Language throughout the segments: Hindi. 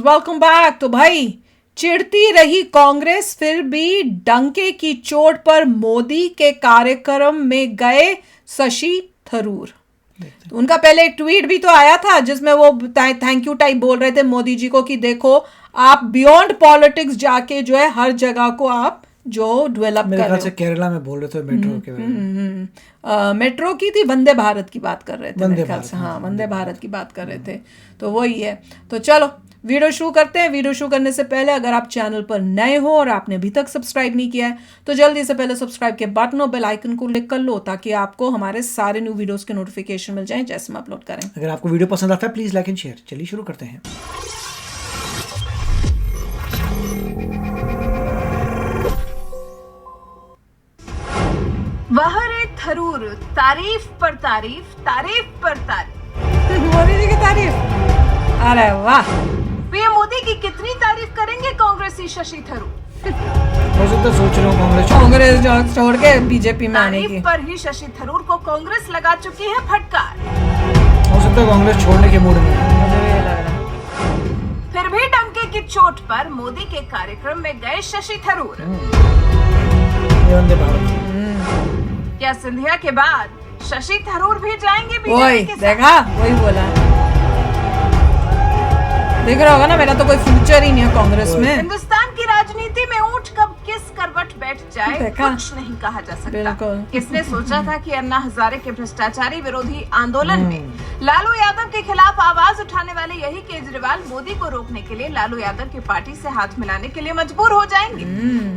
Welcome back. तो भाई चिढ़ती रही कांग्रेस, फिर भी डंके की चोट पर मोदी के कार्यक्रम में गए शशि थरूर। तो उनका पहले एक ट्वीट भी तो आया था जिसमें वो थैंक यू टाइप बोल रहे थे मोदी जी को कि देखो आप बियॉन्ड पॉलिटिक्स जाके जो है हर जगह को आप जो डेवलप कर रहे हो। केरला में बोल रहे थे मेट्रो के बारे में। मेट्रो की थी, वंदे भारत की बात कर रहे थे मेरे ख्याल से। हाँ, वंदे भारत की बात कर रहे थे। तो वही है। तो चलो वीडियो शुरू करते हैं। वीडियो शुरू करने से पहले अगर आप चैनल पर नए हो और आपने अभी तक सब्सक्राइब नहीं किया है तो जल्दी से पहले सब्सक्राइब के बटन और बेल आइकन को क्लिक कर लो ताकि आपको हमारे सारे न्यू वीडियोस के नोटिफिकेशन मिल जाएं जैसे हम अपलोड करें। अगर आपको वीडियो पसंद आता है प्लीज लाइक एंड शेयर। चलिए शुरू करते हैं। वह रे थरूर, तारीफ पर तारीफ, तारीफ पर तारीफ। मोदी जी की तारीफ। अरे वाह। पीएम मोदी की कितनी तारीफ करेंगे कांग्रेसी शशि थरूर? तो सोच रहा हूँ कांग्रेस छोड़ के बीजेपी में आने की। तारीफ पर ही शशि थरूर को कांग्रेस लगा चुकी है फटकार। हो सकता है कांग्रेस छोड़ने के मूड में। मुझे भी ये लग रहा है। फिर भी डंके की चोट पर मोदी के कार्यक्रम में गए शशि थरूर। वंदे भारत। क्या सिंधिया के बाद शशि थरूर भी जाएंगे वही बीजेपी के साथ? देखा, वही बोला। देख रहा होगा ना, मेरा तो कोई फ्यूचर ही नहीं है कांग्रेस में। हिंदुस्तान की राजनीति में ऊंट कब किस करवट बैठ जाए देखा? कुछ नहीं कहा जा सकता। बिल्कुल। किसने सोचा था कि अन्ना हजारे के भ्रष्टाचारी विरोधी आंदोलन में लालू यादव के खिलाफ आवाज उठाने वाले यही केजरीवाल मोदी को रोकने के लिए लालू यादव की पार्टी से हाथ मिलाने के लिए मजबूर हो जाएंगे।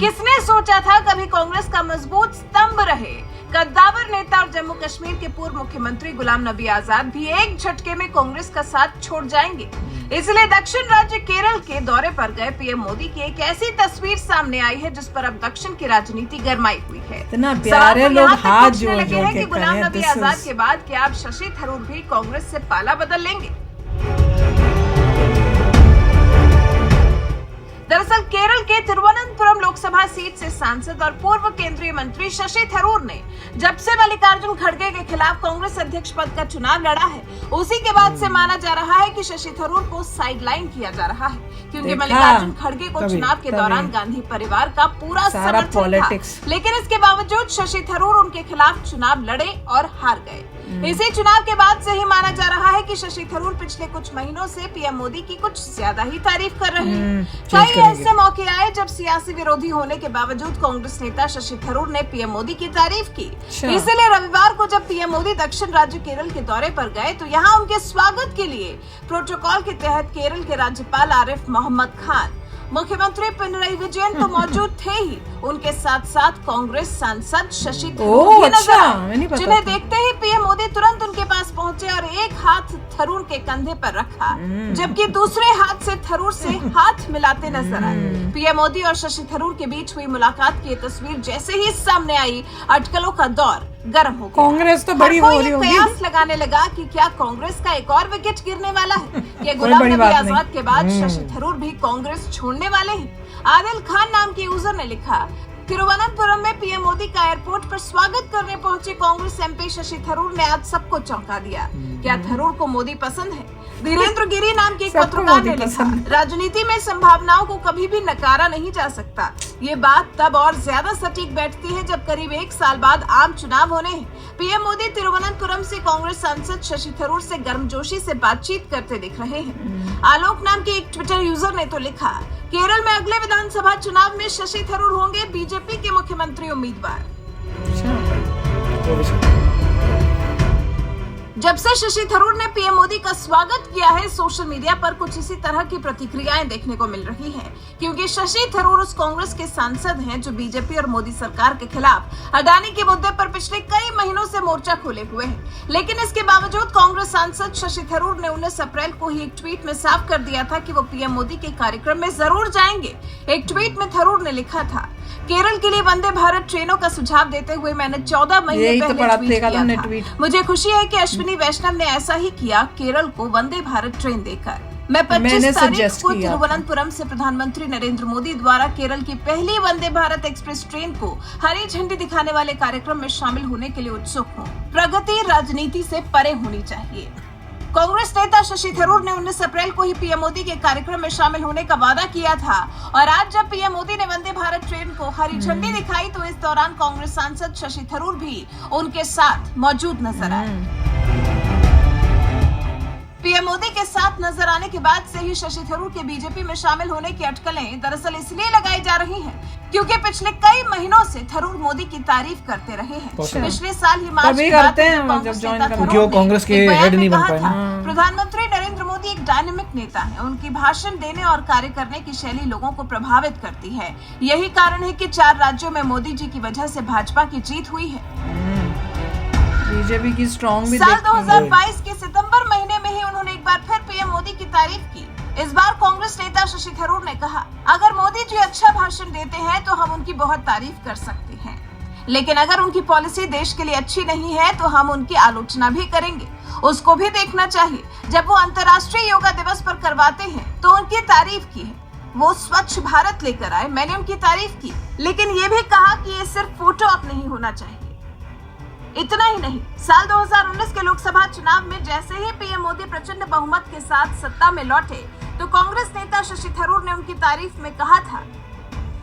किसने सोचा था कभी कांग्रेस का मजबूत स्तंभ रहे कद्दावर नेता और जम्मू कश्मीर के पूर्व मुख्यमंत्री गुलाम नबी आजाद भी एक झटके में कांग्रेस का साथ छोड़ जाएंगे। इसलिए दक्षिण राज्य केरल के दौरे पर गए पीएम मोदी की एक ऐसी तस्वीर सामने आई है जिस पर अब दक्षिण की राजनीति गरमाई हुई है। इतना प्यारे लोग हाथ जोड़ लगे हैं कि गुलाम जोड़ नबी आजाद के बाद क्या अब शशि थरूर भी कांग्रेस से पाला बदल लेंगे? दरअसल केरल के तिरुवनंतपुरम लोकसभा सीट से सांसद और पूर्व केंद्रीय मंत्री शशि थरूर ने जब से मल्लिकार्जुन खड़गे के खिलाफ कांग्रेस अध्यक्ष पद का चुनाव लड़ा है उसी के बाद से माना जा रहा है कि शशि थरूर को साइडलाइन किया जा रहा है क्योंकि मल्लिकार्जुन खड़गे को चुनाव के दौरान गांधी परिवार का पूरा समर्थन था। लेकिन इसके बावजूद शशि थरूर उनके खिलाफ चुनाव लड़े और हार गए। इसी चुनाव के बाद से ही माना जा रहा है कि शशि थरूर पिछले कुछ महीनों से पीएम मोदी की कुछ ज्यादा ही तारीफ कर रहे हैं। कई ऐसे मौके आए जब सियासी विरोधी होने के बावजूद कांग्रेस नेता शशि थरूर ने पीएम मोदी की तारीफ की। इसलिए रविवार को जब पीएम मोदी दक्षिण राज्य केरल के दौरे पर गए तो यहाँ उनके स्वागत के लिए प्रोटोकॉल के तहत केरल के राज्यपाल आरिफ मोहम्मद खान, मुख्यमंत्री पिनराई विजयन तो मौजूद थे ही, उनके साथ साथ कांग्रेस सांसद शशि थरूर भी नजर आए, जिन्हें देखते ही पीएम मोदी तुरंत उनके पास पहुंचे और एक हाथ थरूर के कंधे पर रखा जबकि दूसरे हाथ से थरूर से हाथ मिलाते नजर आए। पीएम मोदी और शशि थरूर के बीच हुई मुलाकात की तस्वीर जैसे ही सामने आई अटकलों का दौर गर्म हो गया। कांग्रेस तो बड़ी हो रही होगी। कयास लगाने लगा कि क्या कांग्रेस का एक और विकेट गिरने वाला है? ये गुलाम नबी आजाद के बाद शशि थरूर भी कांग्रेस छोड़ने वाले हैं? आदिल खान नाम के यूजर ने लिखा, तिरुवनंतपुरम में पीएम मोदी का एयरपोर्ट पर स्वागत करने पहुंचे कांग्रेस एमपी शशि थरूर ने आज सबको चौंका दिया। क्या थरूर को मोदी पसंद है? धीरेन्द्र गिरी नाम के एक पत्रकार ने लिखा, राजनीति में संभावनाओं को कभी भी नकारा नहीं जा सकता। ये बात तब और ज्यादा सटीक बैठती है जब करीब 1 साल बाद आम चुनाव होने हैं। पीएम मोदी तिरुवनंतपुरम से कांग्रेस सांसद शशि थरूर से गर्मजोशी से बातचीत करते दिख रहे हैं। आलोक नाम के एक ट्विटर यूजर ने तो लिखा, केरल में अगले विधानसभा चुनाव में शशि थरूर होंगे बीजेपी के मुख्यमंत्री उम्मीदवार। जब से शशि थरूर ने पीएम मोदी का स्वागत किया है सोशल मीडिया पर कुछ इसी तरह की प्रतिक्रियाएं देखने को मिल रही हैं, क्योंकि शशि थरूर उस कांग्रेस के सांसद हैं जो बीजेपी और मोदी सरकार के खिलाफ अडानी के मुद्दे पर पिछले कई महीनों से मोर्चा खोले हुए हैं। लेकिन इसके बावजूद कांग्रेस सांसद शशि थरूर ने 19 अप्रैल को ही एक ट्वीट में साफ कर दिया था कि वो पीएम मोदी के कार्यक्रम में जरूर जाएंगे। एक ट्वीट में थरूर ने लिखा था, केरल के लिए वंदे भारत ट्रेनों का सुझाव देते हुए मैंने 14 महीने पहले ट्वीट किया था। मुझे खुशी है कि अश्विनी वैष्णव ने ऐसा ही किया केरल को वंदे भारत ट्रेन देकर। मैं 25 तारीख को तिरुवनंतपुरम से प्रधानमंत्री नरेंद्र मोदी द्वारा केरल की पहली वंदे भारत एक्सप्रेस ट्रेन को हरी झंडी दिखाने वाले कार्यक्रम में शामिल होने के लिए उत्सुक हूँ। प्रगति राजनीति से परे होनी चाहिए। कांग्रेस नेता शशि थरूर ने 19 अप्रैल को ही पीएम मोदी के कार्यक्रम में शामिल होने का वादा किया था और आज जब पीएम मोदी ने वंदे भारत ट्रेन को हरी झंडी दिखाई तो इस दौरान कांग्रेस सांसद शशि थरूर भी उनके साथ मौजूद नजर आए। पीएम मोदी के साथ नजर आने के बाद से ही शशि थरूर के बीजेपी में शामिल होने की अटकलें दरअसल इसलिए लगाई जा रही हैं क्योंकि पिछले कई महीनों से थरूर मोदी की तारीफ करते रहे हैं। पिछले साल ही मार्च में करते हैं जब ज्वाइन क्योंकि वो कांग्रेस के हेड नहीं बन पाए ना। प्रधानमंत्री नरेंद्र मोदी एक डायनेमिक नेता है। उनकी भाषण देने और कार्य करने की शैली लोगों को प्रभावित करती है। यही कारण है कि 4 राज्यों में मोदी जी की वजह से भाजपा की जीत हुई है। बीजेपी की स्ट्रॉन्ग भी साल 2022 के सितंबर महीने में ही उन्होंने एक बार फिर पीएम मोदी की तारीफ की। इस बार कांग्रेस नेता शशि थरूर ने कहा, अगर मोदी जी अच्छा भाषण देते हैं तो हम उनकी बहुत तारीफ कर सकते हैं, लेकिन अगर उनकी पॉलिसी देश के लिए अच्छी नहीं है तो हम उनकी आलोचना भी करेंगे। उसको भी देखना चाहिए। जब वो अंतर्राष्ट्रीय योगा दिवस पर करवाते हैं तो उनकी तारीफ की है। वो स्वच्छ भारत लेकर आए, मैंने उनकी तारीफ की, लेकिन ये भी कहा कि ये सिर्फ फोटो ऑप नहीं होना चाहिए। इतना ही नहीं, साल 2019 के लोकसभा चुनाव में जैसे ही पीएम मोदी प्रचंड बहुमत के साथ सत्ता में लौटे तो कांग्रेस नेता शशि थरूर ने उनकी तारीफ में कहा था,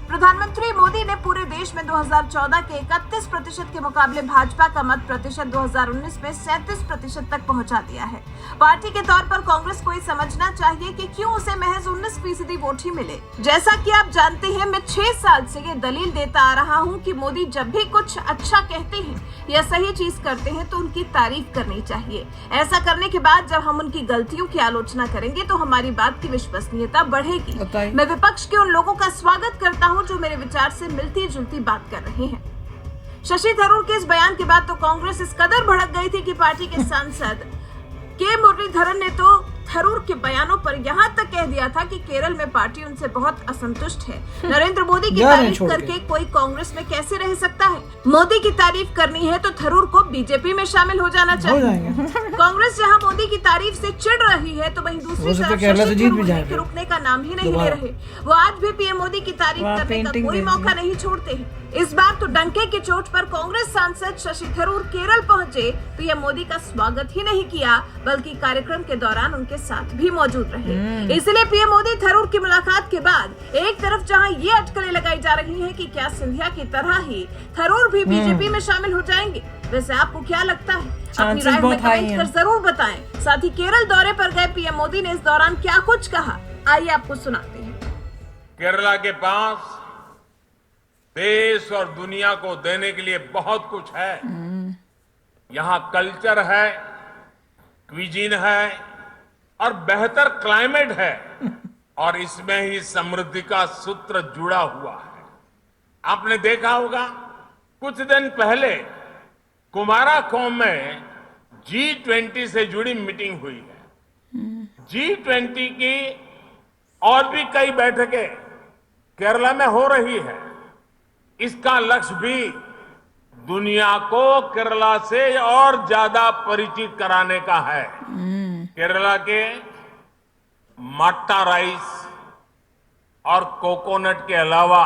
प्रधानमंत्री मोदी ने पूरे देश में 2014 के 31% के मुकाबले भाजपा का मत प्रतिशत 2019 में 37% तक पहुंचा दिया है। पार्टी के तौर पर कांग्रेस को ये समझना चाहिए कि क्यों उसे महज 19% वोट ही मिले। जैसा कि आप जानते हैं, मैं 6 साल से ये दलील देता आ रहा हूं कि मोदी जब भी कुछ अच्छा कहते हैं या सही चीज करते हैं तो उनकी तारीफ करनी चाहिए। ऐसा करने के बाद जब हम उनकी गलतियों की आलोचना करेंगे तो हमारी बात की विश्वसनीयता बढ़ेगी। मैं विपक्ष के उन लोगों का स्वागत करता हूं जो मेरे विचार से मिलती जुलती बात कर रहे हैं। शशि थरूर के इस बयान के बाद तो कांग्रेस इस कदर भड़क गई थी कि पार्टी के सांसद के मुरलीधरन ने तो थरूर के बयानों पर यहाँ तक कह दिया था कि केरल में पार्टी उनसे बहुत असंतुष्ट है। नरेंद्र मोदी की तारीफ करके कोई कांग्रेस में कैसे रह सकता है? मोदी की तारीफ करनी है तो थरूर को बीजेपी में शामिल हो जाना चाहिए। कांग्रेस जहां मोदी की तारीफ से चिढ़ रही है तो वहीं दूसरी तरफ शशि थरूर रुकने का नाम ही नहीं ले रहे। वो आज भी पीएम मोदी की तारीफ करने का कोई मौका नहीं छोड़ते हैं। इस बार तो डंके की चोट पर कांग्रेस सांसद शशि थरूर केरल पहुंचे, पीएम मोदी का स्वागत ही नहीं किया बल्कि कार्यक्रम के दौरान उनके साथ भी मौजूद रहे। इसलिए पीएम मोदी थरूर की मुलाकात के बाद एक तरफ जहां ये अटकलें लगाई जा रही हैं कि क्या सिंधिया की तरह ही थरूर भी बीजेपी में शामिल हो जाएंगे, वैसे आपको क्या लगता है? अपनी राय में कमेंट कर जरूर बताएं। साथ ही केरल दौरे पर गए पीएम मोदी ने इस दौरान क्या कुछ कहा, आइए आपको सुनाते हैं। केरला के पास देश और दुनिया को देने के लिए बहुत कुछ है। यहाँ कल्चर है, क्विजीन है और बेहतर क्लाइमेट है और इसमें ही समृद्धि का सूत्र जुड़ा हुआ है। आपने देखा होगा कुछ दिन पहले कुमाराकोम में G20 से जुड़ी मीटिंग हुई है। G20 की और भी कई बैठकें केरला में हो रही है। इसका लक्ष्य भी दुनिया को केरला से और ज्यादा परिचित कराने का है। केरला के मट्टा राइस और कोकोनट के अलावा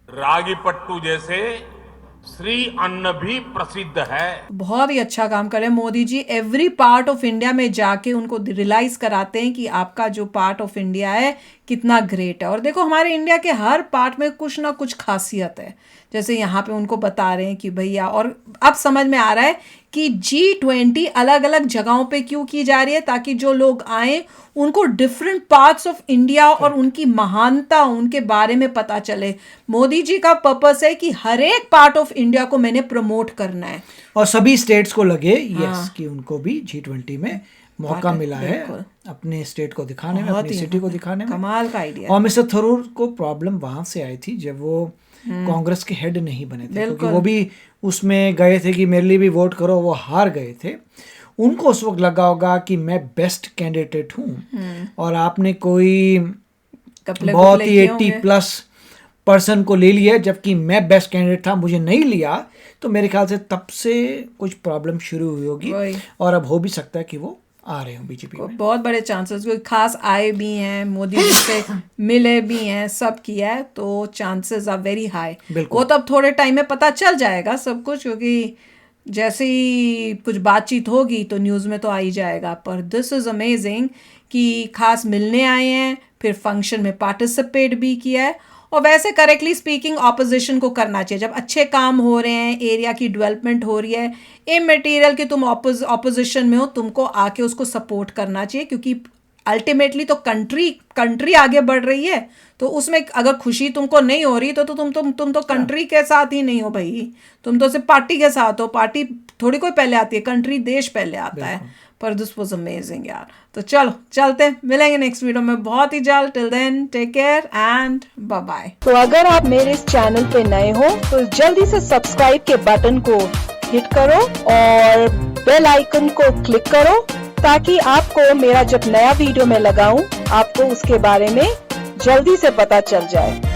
रागी पट्टू जैसे श्री अन्न भी प्रसिद्ध है। बहुत ही अच्छा काम कर रहे हैं Modi ji. Every part of India में जाके उनको रियलाइज कराते हैं कि आपका जो पार्ट ऑफ इंडिया है कितना ग्रेट है। और देखो हमारे इंडिया के हर पार्ट में कुछ ना कुछ खासियत है। जैसे यहाँ पे उनको बता रहे हैं कि भैया, और अब समझ में आ रहा है कि G20 अलग अलग जगहों पे क्यों की जा रही है, ताकि जो लोग आए उनको डिफरेंट पार्ट्स ऑफ इंडिया और उनकी महानता, उनके बारे में पता चले। मोदी जी का पर्पस है कि हर एक पार्ट ऑफ इंडिया को मैंने प्रमोट करना है और सभी स्टेट्स को लगे यस कि उनको भी G20 में मौका मिला है अपने स्टेट को दिखाने में, अपनी सिटी को दिखाने में। कमाल का आइडिया। और मिस्टर थरूर को प्रॉब्लम वहां से आई थी जब वो कांग्रेस के हेड नहीं बने थे, क्योंकि वो भी उसमें गए थे कि मेरे लिए भी वोट करो, वो हार गए थे। उनको उस वक्त लगा होगा कि मैं बेस्ट कैंडिडेट हूँ और आपने कोई बहुत ही 80+ % को ले लिया, जबकि मैं बेस्ट कैंडिडेट था, मुझे नहीं लिया। तो मेरे ख्याल से तब से कुछ प्रॉब्लम शुरू हुई होगी और अब हो भी सकता है कि वो आ रहे हो बीजेपी में। बहुत बड़े चांसेस, कोई खास आए भी हैं, मोदी जी से मिले भी हैं, सब किया है, तो चांसेस आर वेरी हाई। वो तो अब थोड़े टाइम में पता चल जाएगा सब कुछ, क्योंकि जैसे ही कुछ बातचीत होगी तो न्यूज़ में तो आ ही जाएगा। पर दिस इज़ अमेजिंग कि खास मिलने आए हैं, फिर फंक्शन में पार्टिसिपेट भी किया है। और वैसे करेक्टली स्पीकिंग ऑपोजिशन को करना चाहिए जब अच्छे काम हो रहे हैं, एरिया की डेवलपमेंट हो रही है, इमटेरियल कि तुम ऑपोजिशन में हो, तुमको आके उसको सपोर्ट करना चाहिए, क्योंकि अल्टीमेटली तो कंट्री आगे बढ़ रही है। तो उसमें अगर खुशी तुमको नहीं हो रही तो तुम तो कंट्री के साथ ही नहीं हो भाई, तुम तो सिर्फ पार्टी के साथ हो। पार्टी थोड़ी कोई पहले आती है, कंट्री देश पहले आता है। पर दिस वाज अमेजिंग यार। तो चलो चलते, मिलेंगे नेक्स्ट वीडियो में बहुत ही जल्द। Till then take care and bye bye. तो अगर आप मेरे इस चैनल पे नए हो तो जल्दी से सब्सक्राइब के बटन को हिट करो और बेल आइकन को क्लिक करो, ताकि आपको मेरा जब नया वीडियो मैं लगाऊं आपको उसके बारे में जल्दी से पता चल जाए।